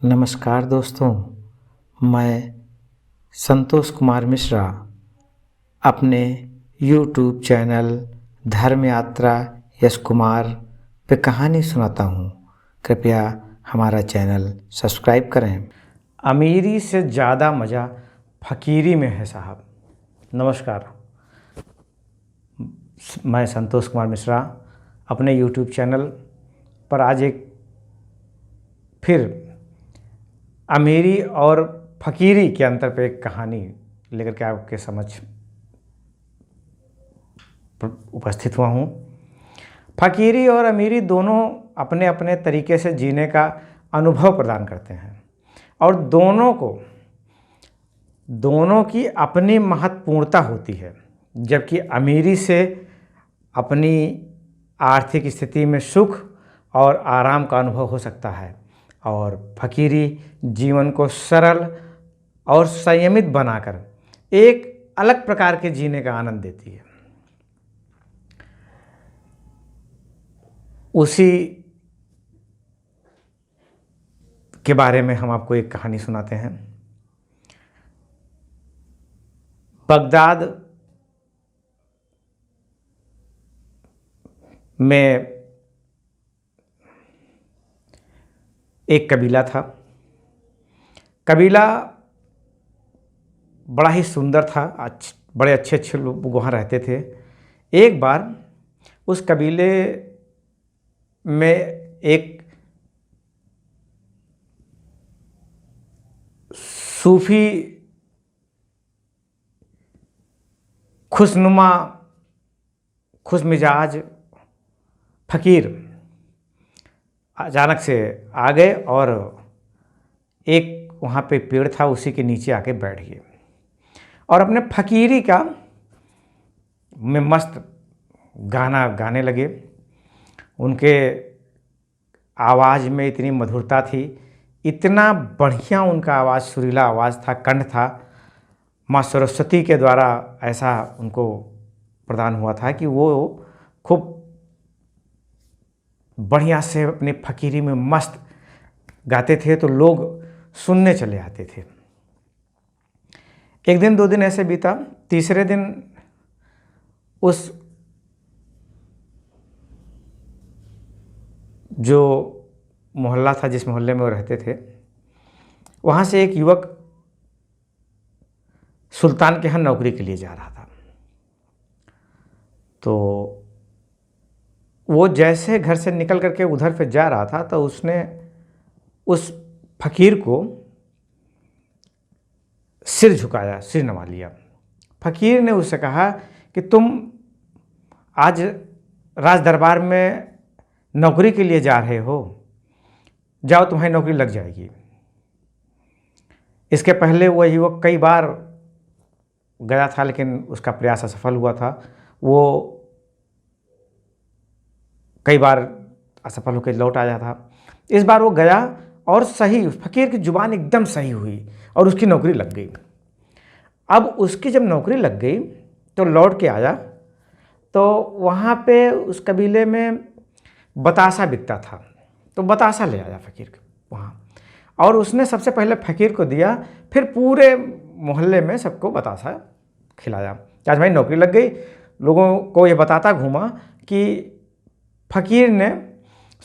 नमस्कार दोस्तों, मैं संतोष कुमार मिश्रा अपने YouTube चैनल धर्म यात्रा यश कुमार पे कहानी सुनाता हूँ। कृपया हमारा चैनल सब्सक्राइब करें। अमीरी से ज़्यादा मज़ा फकीरी में है साहब। नमस्कार, मैं संतोष कुमार मिश्रा अपने YouTube चैनल पर आज एक फिर अमीरी और फकीरी के अंतर पे एक कहानी लेकर के आपके समक्ष उपस्थित हुआ हूँ। फकीरी और अमीरी दोनों अपने अपने तरीके से जीने का अनुभव प्रदान करते हैं और दोनों की अपनी महत्वपूर्णता होती है। जबकि अमीरी से अपनी आर्थिक स्थिति में सुख और आराम का अनुभव हो सकता है और फकीरी जीवन को सरल और संयमित बनाकर एक अलग प्रकार के जीने का आनंद देती है। उसी के बारे में हम आपको एक कहानी सुनाते हैं। बगदाद में एक कबीला था। कबीला बड़ा ही सुंदर था, बड़े अच्छे अच्छे लोग वहाँ रहते थे। एक बार उस कबीले में एक सूफी खुशनुमा खुशमिजाज फकीर अचानक से आ गए और एक वहाँ पे पेड़ था, उसी के नीचे आके बैठ गए और अपने फकीरी का में मस्त गाना गाने लगे। उनके आवाज़ में इतनी मधुरता थी, इतना बढ़िया उनका आवाज़, सुरीला आवाज़ था, कंठ था। माँ सरस्वती के द्वारा ऐसा उनको प्रदान हुआ था कि वो खूब बढ़िया से अपने फकीरी में मस्त गाते थे, तो लोग सुनने चले आते थे। एक दिन, 2 दिन ऐसे बीता। तीसरे दिन उस जो मोहल्ला था, जिस मोहल्ले में वो रहते थे, वहाँ से एक युवक सुल्तान के यहाँ नौकरी के लिए जा रहा था। तो वो जैसे घर से निकल करके उधर पे जा रहा था तो उसने उस फकीर को सिर झुकाया, सिर नवा लिया। फकीर ने उससे कहा कि तुम आज राज दरबार में नौकरी के लिए जा रहे हो, जाओ, तुम्हारी नौकरी लग जाएगी। इसके पहले वह युवक कई बार गया था, लेकिन उसका प्रयास असफल हुआ था। वो कई बार असफल होकर लौट आया था। इस बार वो गया और सही, फकीर की जुबान एकदम सही हुई और उसकी नौकरी लग गई। अब उसकी जब नौकरी लग गई तो लौट के आया तो वहाँ पे उस कबीले में बतासा बिकता था, तो बतासा ले आया फकीर वहाँ और उसने सबसे पहले फकीर को दिया, फिर पूरे मोहल्ले में सबको बतासा खिलाया। आज भाई नौकरी लग गई। लोगों को ये बताता घूमा कि फकीर ने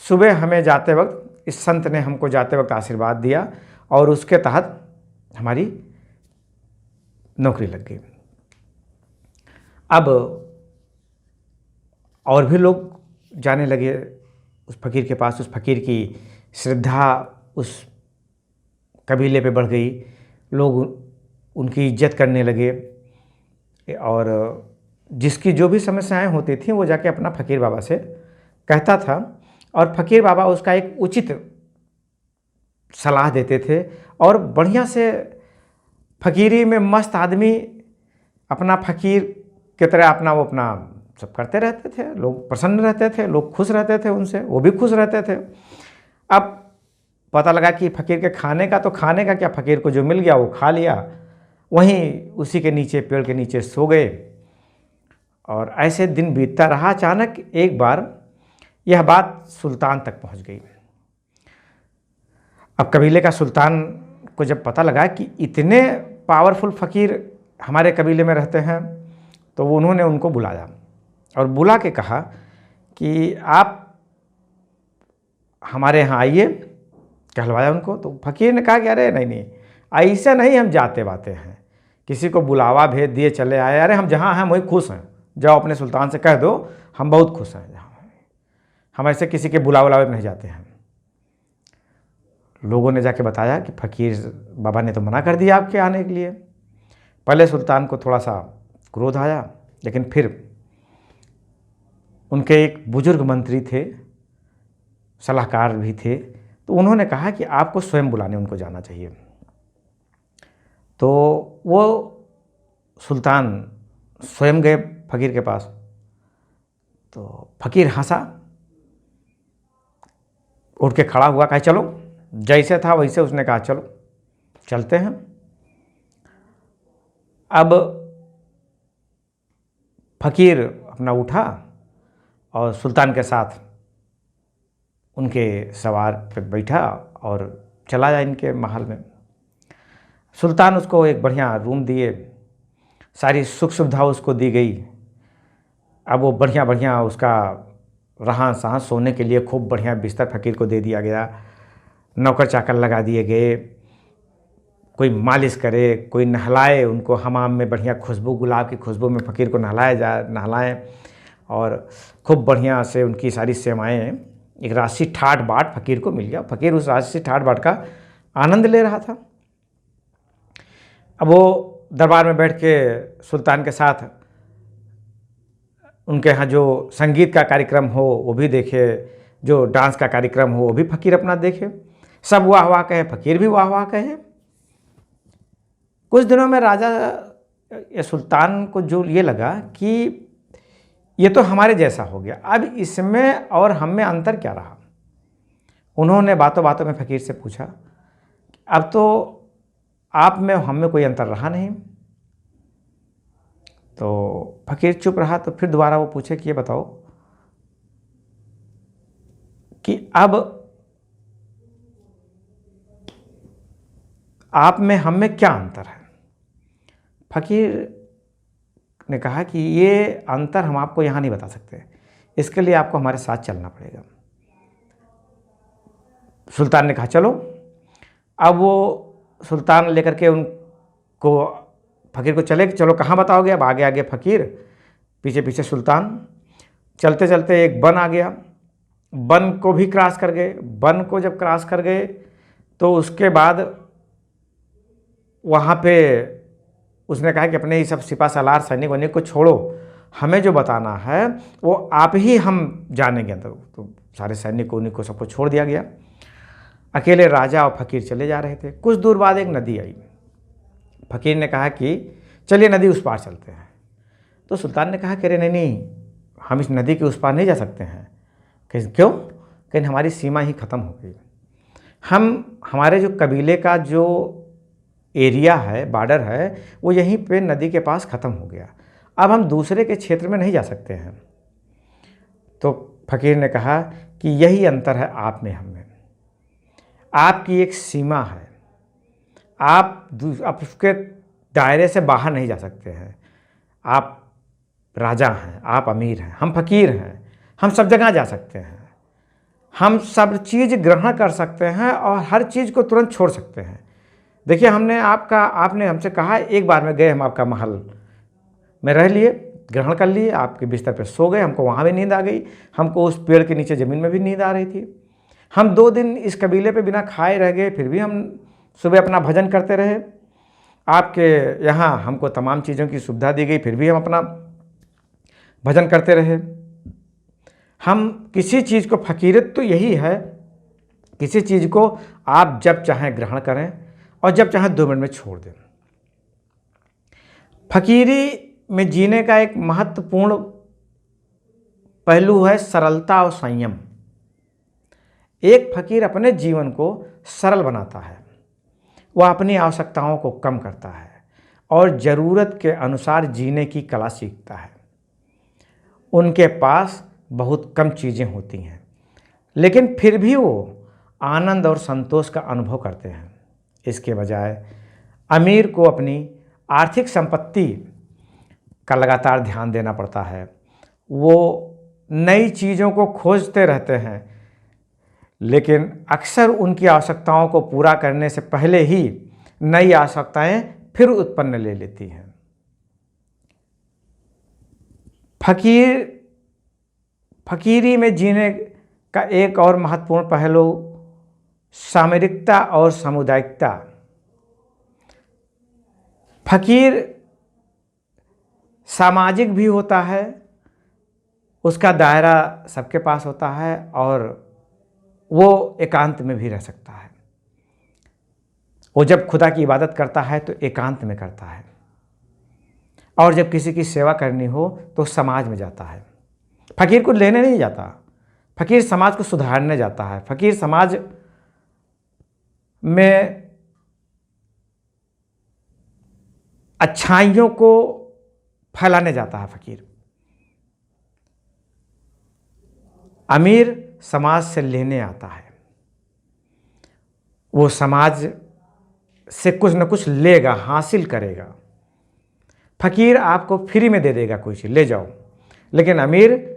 सुबह हमें जाते वक्त, इस संत ने हमको जाते वक्त आशीर्वाद दिया और उसके तहत हमारी नौकरी लग गई। अब और भी लोग जाने लगे उस फकीर के पास। उस फकीर की श्रद्धा उस कबीले पे बढ़ गई, लोग उनकी इज्जत करने लगे और जिसकी जो भी समस्याएं होती थी वो जाके अपना फकीर बाबा से कहता था और फकीर बाबा उसका एक उचित सलाह देते थे और बढ़िया से फकीरी में मस्त आदमी अपना फकीर की तरह अपना वो अपना सब करते रहते थे। लोग प्रसन्न रहते थे, लोग खुश रहते थे उनसे, वो भी खुश रहते थे। अब पता लगा कि फकीर के खाने का, तो खाने का क्या, फकीर को जो मिल गया वो खा लिया, वहीं उसी के नीचे, पेड़ के नीचे सो गए और ऐसे दिन बीतता रहा। अचानक एक बार यह बात सुल्तान तक पहुंच गई। अब कबीले का सुल्तान को जब पता लगा कि इतने पावरफुल फ़कीर हमारे कबीले में रहते हैं, तो उन्होंने उनको बुलाया और बुला के कहा कि आप हमारे यहाँ आइए। कहलवाया उनको। तो फ़कीर ने कहा कि अरे नहीं नहीं, ऐसे नहीं, हम जाते बाते हैं, किसी को बुलावा भेज दिए चले आए, अरे हम जहाँ हैं वही खुश हैं, जाओ अपने सुल्तान से कह दो हम बहुत खुश हैं जहाँ हैं, हम ऐसे किसी के बुलावे में नहीं जाते हैं। लोगों ने जाके बताया कि फ़कीर बाबा ने तो मना कर दिया आपके आने के लिए। पहले सुल्तान को थोड़ा सा क्रोध आया, लेकिन फिर उनके एक बुजुर्ग मंत्री थे, सलाहकार भी थे, तो उन्होंने कहा कि आपको स्वयं बुलाने उनको जाना चाहिए। तो वो सुल्तान स्वयं गए फ़कीर के पास। तो फ़कीर हंसा, उठ के खड़ा हुआ, कहा चलो। जैसे था वैसे उसने कहा चलो चलते हैं। अब फ़कीर अपना उठा और सुल्तान के साथ उनके सवार पे बैठा और चला जाए इनके महल में। सुल्तान उसको एक बढ़िया रूम दिए, सारी सुख सुविधा उसको दी गई। अब वो बढ़िया बढ़िया उसका रहा सहा, सोने के लिए खूब बढ़िया बिस्तर फ़कीर को दे दिया गया, नौकर चाकर लगा दिए गए, कोई मालिश करे, कोई नहलाए, उनको हमाम में बढ़िया खुशबू, गुलाब की खुशबू में फ़कीर को नहलाएं और खूब बढ़िया से उनकी सारी सेवाएं। एक राशि ठाट बाट फ़कीर को मिल गया। फ़कीर उस राशि ठाट बाट का आनंद ले रहा था। अब वो दरबार में बैठ के सुल्तान के साथ उनके यहाँ जो संगीत का कार्यक्रम हो वो भी देखे, जो डांस का कार्यक्रम हो वो भी फ़कीर अपना देखे। सब वाह वाह कहे, फ़कीर भी वाह वाह कहे। कुछ दिनों में राजा या सुल्तान को जो ये लगा कि ये तो हमारे जैसा हो गया, अब इसमें और हम में अंतर क्या रहा। उन्होंने बातों बातों में फ़कीर से पूछा, अब तो आप में हम में कोई अंतर रहा नहीं। तो फ़कीर चुप रहा। तो फिर दोबारा वो पूछे कि ये बताओ कि अब आप में हम में क्या अंतर है। फ़कीर ने कहा कि ये अंतर हम आपको यहाँ नहीं बता सकते, इसके लिए आपको हमारे साथ चलना पड़ेगा। सुल्तान ने कहा चलो। अब वो सुल्तान लेकर के उनको फ़कीर को चले कि चलो कहाँ बताओगे। अब आगे आगे फ़कीर, पीछे पीछे सुल्तान। चलते चलते एक वन आ गया, वन को भी क्रॉस कर गए। वन को जब क्रॉस कर गए तो उसके बाद वहाँ पे उसने कहा कि अपने ये सब सिपा सालार सैनिक वैनिक को छोड़ो, हमें जो बताना है वो आप ही हम जानेंगे। तो सारे सैनिक उन्हीं को सबको छोड़ दिया गया। अकेले राजा और फ़कीर चले जा रहे थे। कुछ दूर बाद एक नदी आई। फ़कीर ने कहा कि चलिए नदी उस पार चलते हैं। तो सुल्तान ने कहा कि अरे नहीं नहीं, हम इस नदी के उस पार नहीं जा सकते हैं। क्यों? कहीं हमारी सीमा ही ख़त्म हो गई। हमारे जो कबीले का जो एरिया है, बॉर्डर है, वो यहीं पे नदी के पास ख़त्म हो गया। अब हम दूसरे के क्षेत्र में नहीं जा सकते हैं। तो फ़कीर ने कहा कि यही अंतर है आप में हम में। आपकी एक सीमा है, आप उसके दायरे से बाहर नहीं जा सकते हैं। आप राजा हैं, आप अमीर हैं, हम फ़कीर हैं, हम सब जगह जा सकते हैं, हम सब चीज़ ग्रहण कर सकते हैं और हर चीज़ को तुरंत छोड़ सकते हैं। देखिए आपने हमसे कहा, एक बार में गए हम आपका महल में रह लिए, ग्रहण कर लिए, आपके बिस्तर पे सो गए, हमको वहाँ भी नींद आ गई, हमको उस पेड़ के नीचे ज़मीन में भी नींद आ रही थी। हम 2 दिन इस कबीले पे बिना खाए रह गए, फिर भी हम सुबह अपना भजन करते रहे। आपके यहाँ हमको तमाम चीज़ों की सुविधा दी गई, फिर भी हम अपना भजन करते रहे। हम किसी चीज़ को, फ़कीरियत तो यही है, किसी चीज़ को आप जब चाहें ग्रहण करें और जब चाहें 2 मिनट में छोड़ दें। फ़कीरी में जीने का एक महत्वपूर्ण पहलू है सरलता और संयम। एक फ़कीर अपने जीवन को सरल बनाता है, वह अपनी आवश्यकताओं को कम करता है और ज़रूरत के अनुसार जीने की कला सीखता है। उनके पास बहुत कम चीज़ें होती हैं, लेकिन फिर भी वो आनंद और संतोष का अनुभव करते हैं। इसके बजाय अमीर को अपनी आर्थिक संपत्ति का लगातार ध्यान देना पड़ता है। वो नई चीज़ों को खोजते रहते हैं, लेकिन अक्सर उनकी आवश्यकताओं को पूरा करने से पहले ही नई आवश्यकताएं फिर उत्पन्न ले लेती हैं। फकीरी में जीने का एक और महत्वपूर्ण पहलू सामरिकता और सामुदायिकता। फकीर सामाजिक भी होता है, उसका दायरा सबके पास होता है और वो एकांत में भी रह सकता है। वो जब खुदा की इबादत करता है तो एकांत में करता है, और जब किसी की सेवा करनी हो तो समाज में जाता है। फकीर को लेने नहीं जाता, फकीर समाज को सुधारने जाता है। फकीर समाज में अच्छाइयों को फैलाने जाता है। फकीर अमीर समाज से लेने आता है, वो समाज से कुछ न कुछ लेगा, हासिल करेगा। फकीर आपको फ्री में दे देगा कोई चीज़, ले जाओ, लेकिन अमीर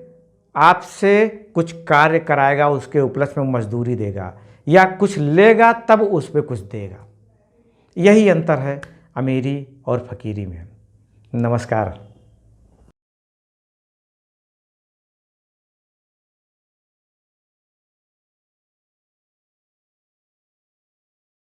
आपसे कुछ कार्य कराएगा, उसके उपलक्ष्य में मजदूरी देगा या कुछ लेगा तब उस पर कुछ देगा। यही अंतर है अमीरी और फकीरी में। नमस्कार।